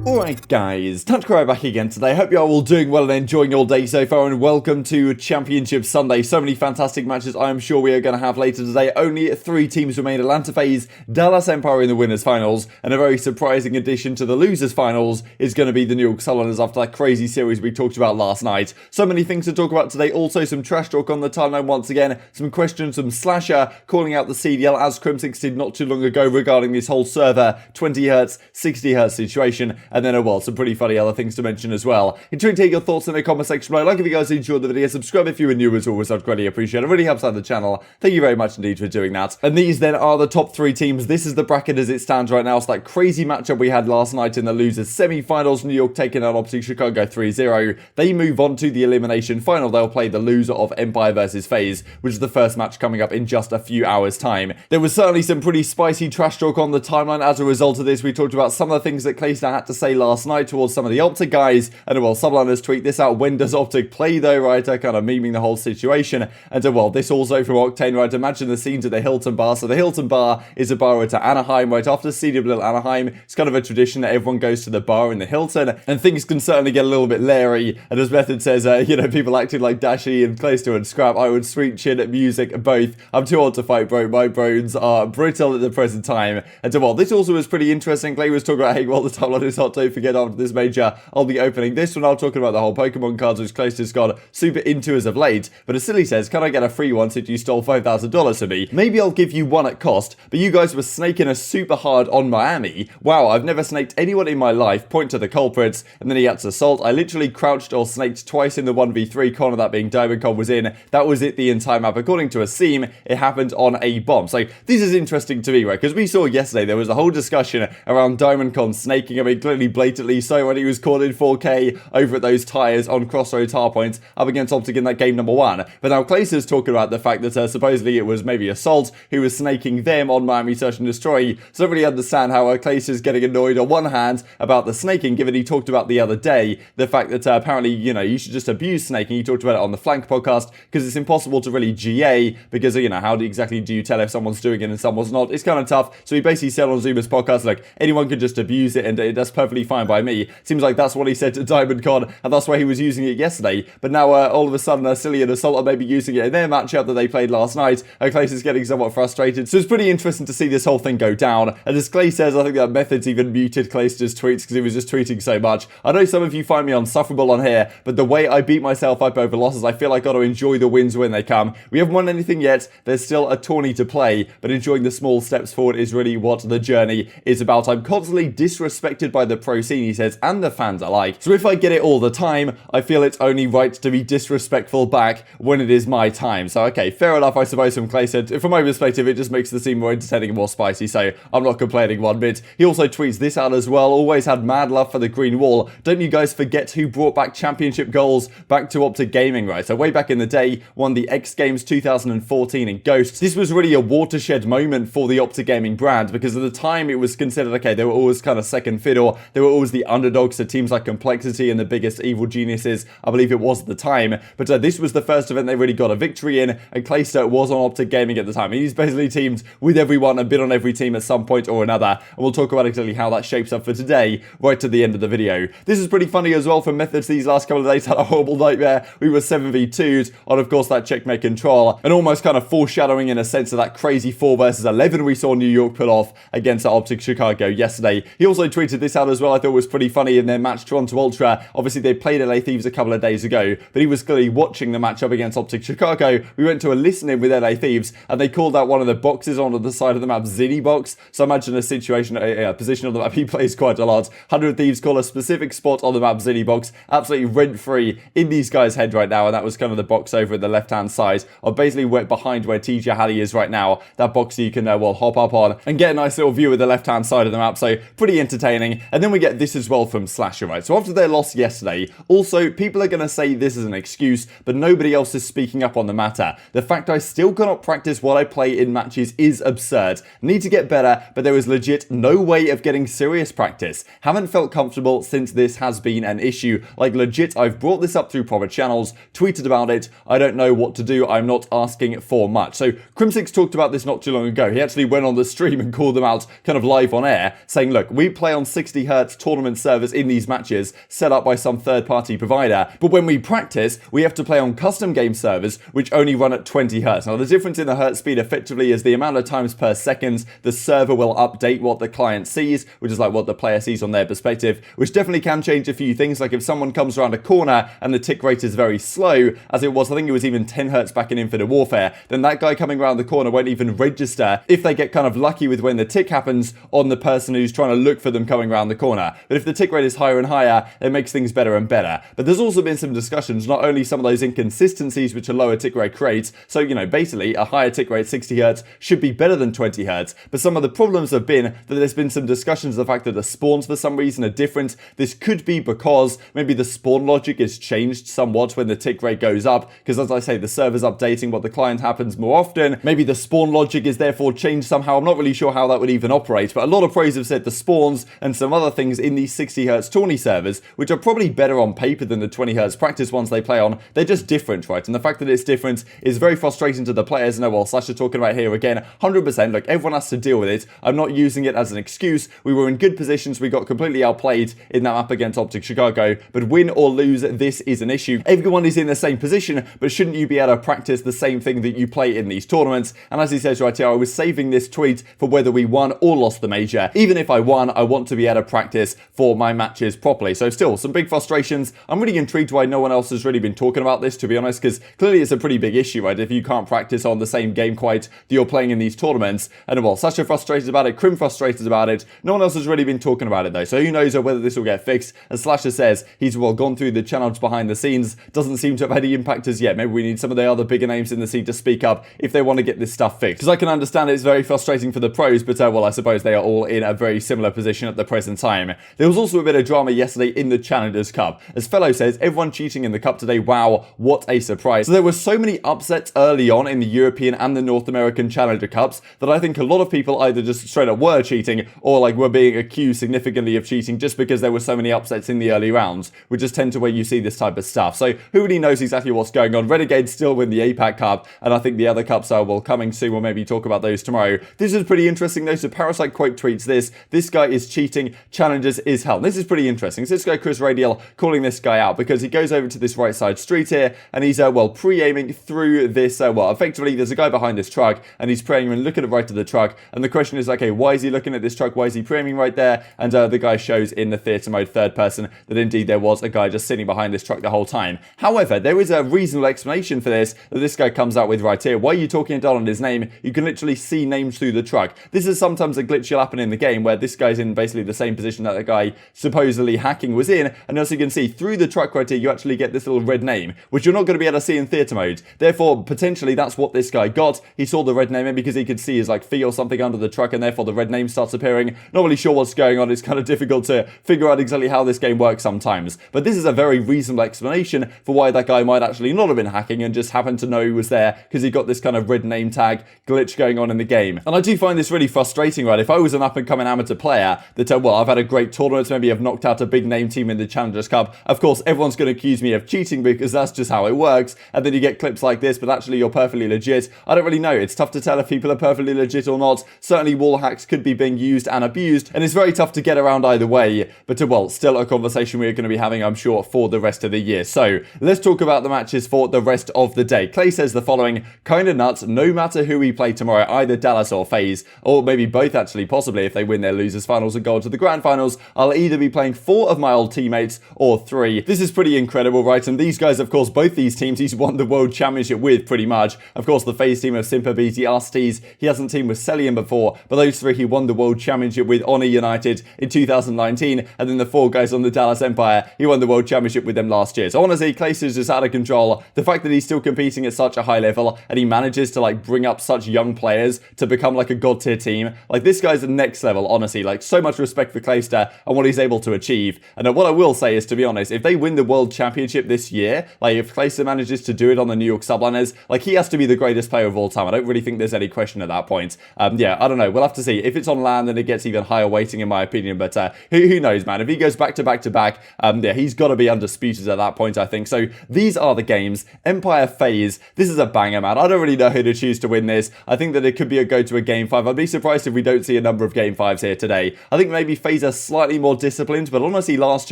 Alright guys, TacticalRab back again today. Hope you are all doing well and enjoying your day so far, and welcome to Championship Sunday. So many fantastic matches I am sure we are going to have later today. Only 3 teams remain: Atlanta FaZe, Dallas Empire in the winners finals, and a very surprising addition to the losers finals is going to be the New York Sullivaners after that crazy series we talked about last night. So many things to talk about today. Also some trash talk on the timeline once again, some questions from Slasher calling out the CDL as Crimsix did not too long ago regarding this whole server 20Hz, 60Hz situation. And then, well, some pretty funny other things to mention as well. Enjoy taking your thoughts in the comment section below. Like if you guys enjoyed the video, subscribe if you were new as always, I'd greatly appreciate it. It really helps out the channel. Thank you very much indeed for doing that. And these then are the top 3 teams. This is the bracket as it stands right now. So that crazy matchup we had last night in the losers semi-finals, New York taking out OpTic Chicago 3-0. They move on to the elimination final. They'll play the loser of Empire versus FaZe, which is the first match coming up in just a few hours' time. There was certainly some pretty spicy trash talk on the timeline as a result of this. We talked about some of the things that Clayster had to say last night towards some of the OpTic guys, and well, Sibilants tweet this out: when does OpTic play though, right? Kind of memeing the whole situation. And well, this also from Octane, right? Imagine the scenes at the Hilton Bar. So the Hilton Bar is a bar at Anaheim, right after CDL Anaheim. It's kind of a tradition that everyone goes to the bar in the Hilton, and things can certainly get a little bit leery. And as Methodz says, you know, people acting like Dashy and Clayster and Scrap, I would sweet chin at music both. I'm too old to fight, bro. My bones are brittle at the present time. And well, this also was pretty interesting. Clay was talking about, hey, well, the timeline is hot. Don't forget after this major, I'll be opening this one. I'm talking about the whole Pokemon cards, which Clayster's got super into as of late. But aBeZy says, can I get a free one since you stole $5,000 from me? Maybe I'll give you one at cost, but you guys were snaking us super hard on Miami. Wow, I've never snaked anyone in my life. Point to the culprits. And then he adds assault. I literally crouched or snaked twice in the 1v3 corner, that being DiamondCon was in. That was it the entire map. According to a seam, it happened on a bomb. So this is interesting to me, right? Because we saw yesterday there was a whole discussion around DiamondCon snaking. I mean, clearly, blatantly so, when he was caught in 4K over at those tires on Crossroads Hardpoints up against OpTic in that game number 1. But now Clayster's talking about the fact that supposedly it was maybe Assault who was snaking them on Miami Search and Destroy. So I don't really understand how Clayster's getting annoyed on one hand about the snaking, given he talked about the other day the fact that apparently, you know, you should just abuse snaking. He talked about it on the Flank podcast because it's impossible to really GA because, you know, how exactly do you tell if someone's doing it and someone's not? It's kind of tough. So he basically said on Zuma's podcast, like, anyone can just abuse it and that's perfectly fine by me. Seems like that's what he said to DiamondCon, and that's why he was using it yesterday. But now all of a sudden Silly and Assault are maybe using it in their matchup that they played last night. Clayster's getting somewhat frustrated. So it's pretty interesting to see this whole thing go down. And as Clay says, I think that Methodz even muted Clayster's tweets because he was just tweeting so much. I know some of you find me unsufferable on here, but the way I beat myself up over losses, I feel I got to enjoy the wins when they come. We haven't won anything yet. There's still a tourney to play, but enjoying the small steps forward is really what the journey is about. I'm constantly disrespected by the pro scene, he says, and the fans alike. So if I get it all the time, I feel it's only right to be disrespectful back when it is my time. So okay, fair enough, I suppose. From Clay said, from my perspective, it just makes the scene more entertaining and more spicy, so I'm not complaining one bit. He also tweets this out as well: always had mad love for the green wall. Don't you guys forget who brought back championship goals back to OpTic Gaming, right? So way back in the day, won the X Games 2014 in Ghosts. This was really a watershed moment for the OpTic Gaming brand because at the time it was considered, okay, they were always kind of second fiddle. They were always the underdogs to teams like Complexity and the biggest evil geniuses, I believe it was at the time. But this was the first event they really got a victory in, and Clayster was on OpTic Gaming at the time. He's basically teamed with everyone and been on every team at some point or another, and we'll talk about exactly how that shapes up for today right to the end of the video. This is pretty funny as well for Methodz. These last couple of days had a horrible nightmare. We were 7v2'd on, of course, that checkmate control, and almost kind of foreshadowing in a sense of that crazy 4 versus 11 we saw New York pull off against OpTic Chicago yesterday. He also tweeted this out as well. I thought it was pretty funny in their match Toronto Ultra. Obviously, they played LA Thieves a couple of days ago, but he was clearly watching the matchup against OpTic Chicago. We went to a listen-in with LA Thieves, and they called out one of the boxes on the side of the map Zinni box. So imagine a situation, a position on the map he plays quite a lot. 100 Thieves call a specific spot on the map Zinni box, absolutely rent-free in these guys' head right now, and that was kind of the box over at the left-hand side, or basically behind where TJHaLy is right now. That box you can, well, hop up on and get a nice little view of the left-hand side of the map, so pretty entertaining. And then we get this as well from Slasher, right? So after their loss yesterday, also, people are going to say this is an excuse, but nobody else is speaking up on the matter. The fact I still cannot practice what I play in matches is absurd. Need to get better, but there is legit no way of getting serious practice. Haven't felt comfortable since this has been an issue. Like legit, I've brought this up through proper channels, tweeted about it. I don't know what to do. I'm not asking for much. So Crimsix talked about this not too long ago. He actually went on the stream and called them out kind of live on air, saying, look, we play on 60Hz Hz tournament servers in these matches set up by some third-party provider. But when we practice, we have to play on custom game servers, which only run at 20 Hz. Now, the difference in the Hertz speed effectively is the amount of times per second the server will update what the client sees, which is like what the player sees on their perspective, which definitely can change a few things. Like if someone comes around a corner and the tick rate is very slow, as it was, I think it was even 10 Hz back in Infinite Warfare, then that guy coming around the corner won't even register if they get kind of lucky with when the tick happens on the person who's trying to look for them coming around the corner. But if the tick rate is higher and higher, it makes things better and better. But there's also been some discussions, not only some of those inconsistencies which a lower tick rate creates, so, you know, basically a higher tick rate, 60 Hz, should be better than 20 Hz, but some of the problems have been that there's been some discussions of the fact that the spawns for some reason are different. This could be because maybe the spawn logic is changed somewhat when the tick rate goes up, because as I say, the server's updating what the client happens more often. Maybe the spawn logic is therefore changed somehow. I'm not really sure how that would even operate, but a lot of pros have said the spawns and some other things in these 60 Hz tourney servers, which are probably better on paper than the 20 Hz practice ones they play on, they're just different, right? And the fact that it's different is very frustrating to the players. And well, Sasha talking about here again, 100%, like everyone has to deal with it. I'm not using it as an excuse. We were in good positions. We got completely outplayed in that map against OpTic Chicago, but win or lose, this is an issue. Everyone is in the same position, but shouldn't you be able to practice the same thing that you play in these tournaments? And as he says right here, I was saving this tweet for whether we won or lost the major. Even if I won, I want to be able to practice for my matches properly. So still, some big frustrations. I'm really intrigued why no one else has really been talking about this, to be honest, because clearly it's a pretty big issue, right? If you can't practice on the same game quite that you're playing in these tournaments. And well, Sasha frustrated about it, Crim frustrated about it. No one else has really been talking about it though. So who knows whether this will get fixed. As Slasher says, he's well gone through the channels behind the scenes. Doesn't seem to have any impact as yet. Maybe we need some of the other bigger names in the scene to speak up if they want to get this stuff fixed. Because I can understand it's very frustrating for the pros, but well, I suppose they are all in a very similar position at the present time. There was also a bit of drama yesterday in the Challengers Cup. As FeLo says, everyone cheating in the cup today. Wow, what a surprise. So there were so many upsets early on in the European and the North American Challenger Cups that I think a lot of people either just straight up were cheating or like were being accused significantly of cheating just because there were so many upsets in the early rounds, which just tend to where you see this type of stuff. So who really knows exactly what's going on? Renegades still win the APAC Cup, and I think the other cups are well coming soon. We'll maybe talk about those tomorrow. This is pretty interesting though. So Parasite Quake tweets this guy is cheating, Challengers is hell. This is pretty interesting. So this guy Chris Radial calling this guy out because he goes over to this right side street here and he's well pre-aiming through this well effectively there's a guy behind this truck and he's pre-aiming looking at right to the truck, and the question is, okay, why is he looking at this truck? Why is he pre-aiming right there? And the guy shows in the theater mode third person that indeed there was a guy just sitting behind this truck the whole time. However, there is a reasonable explanation for this that this guy comes out with right here. Why are you talking down on his name? You can literally see names through the truck. This is sometimes a glitch will happen in the game where this guy's in basically the same position that the guy supposedly hacking was in, and as you can see through the truck right here, you actually get this little red name, which you're not going to be able to see in theater mode. Therefore, potentially that's what this guy got. He saw the red name in because he could see his like fee or something under the truck, and therefore the red name starts appearing. Not really sure what's going on. It's kind of difficult to figure out exactly how this game works sometimes, but this is a very reasonable explanation for why that guy might actually not have been hacking and just happened to know he was there because he got this kind of red name tag glitch going on in the game. And I do find this really frustrating, right? If I was an up and coming amateur player that well, I've had a great tournament, maybe I've knocked out a big name team in the Challengers Cup, of course everyone's going to accuse me of cheating because that's just how it works, and then you get clips like this, but actually you're perfectly legit. I don't really know. It's tough to tell if people are perfectly legit or not. Certainly wall hacks could be being used and abused, and it's very tough to get around either way, but well, still a conversation we're going to be having, I'm sure, for the rest of the year. So let's talk about the matches for the rest of the day. Clay says the following: kinda nuts, no matter who we play tomorrow, either Dallas or FaZe, or maybe both actually, possibly if they win their losers finals and go on to the grand finals, I'll either be playing 4 of my old teammates or 3. This is pretty incredible, right? And these guys, of course, both these teams he's won the world championship with pretty much. Of course, the FaZe team of Simp, aBeZy, Arcitys, he hasn't teamed with Cellium before, but those 3 he won the world championship with Honor United in 2019, and then the 4 guys on the Dallas Empire, he won the world championship with them last year. So honestly, Clayster's just out of control. The fact that he's still competing at such a high level and he manages to like bring up such young players to become like a god tier team, like this guy's the next level, honestly. Like so much respect for Clayster and what he's able to achieve. And what I will say is, to be honest, if they win the world championship this year, like if Clayster manages to do it on the New York subliners, like he has to be the greatest player of all time. I don't really think there's any question at that point. Yeah, I don't know. We'll have to see. If it's on LAN, then it gets even higher weighting in my opinion, but who knows, man. If he goes back to back to back, yeah, he's got to be undisputed at that point, I think. So these are the games. Empire FaZe, this is a banger, man. I don't really know who to choose to win this. I think that it could be a go to a game 5. I'd be surprised if we don't see a number of game 5s here today. I think maybe FaZe FaZe are slightly more disciplined, but honestly last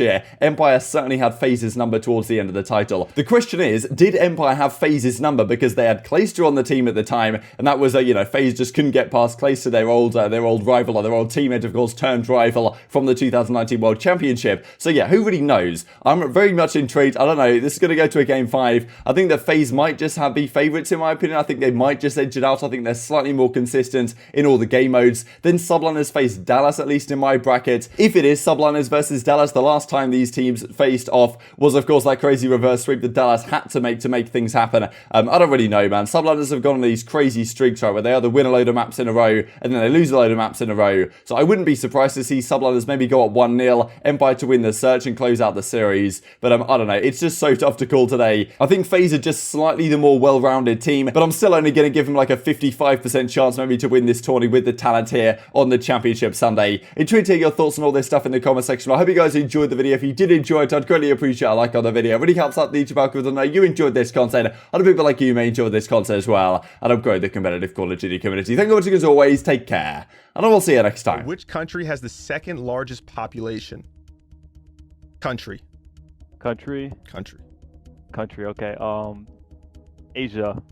year, Empire certainly had FaZe's number towards the end of the title. The question is, did Empire have FaZe's number because they had Clayster on the team at the time, and that was, you know, FaZe just couldn't get past Clayster, their old rival, or their old teammate, of course, turned rival from the 2019 World Championship. So yeah, who really knows? I'm very much intrigued. I don't know, this is going to go to a game 5. I think that FaZe might just be favourites in my opinion. I think they might just edge it out. I think they're slightly more consistent in all the game modes. Then Subliners face Dallas, at least in my bracket. If it is Subliners versus Dallas, the last time these teams faced off was, of course, that crazy reverse sweep that Dallas had to make things happen. I don't really know, man. Subliners have gone on these crazy streaks, right, where they either win a load of maps in a row and then they lose a load of maps in a row. So I wouldn't be surprised to see Subliners maybe go up 1-0, Empire to win the search and close out the series. But I don't know. It's just so tough to call today. I think FaZe are just slightly the more well-rounded team, but I'm still only going to give them like a 55% chance maybe to win this tourney with the talent here on the Championship Sunday. Intrigued to hear your thoughts on all this stuff in the comment section. I hope you guys enjoyed the video. If you did enjoy it, I'd greatly appreciate a like on the video. It really helps out the YouTube algorithm to know you enjoyed this content. Other people like you may enjoy this content as well, and upgrade the competitive Call of Duty community. Thank you for watching as always. Take care, and I will see you next time. Which country has the second largest population? Country. Okay. Asia.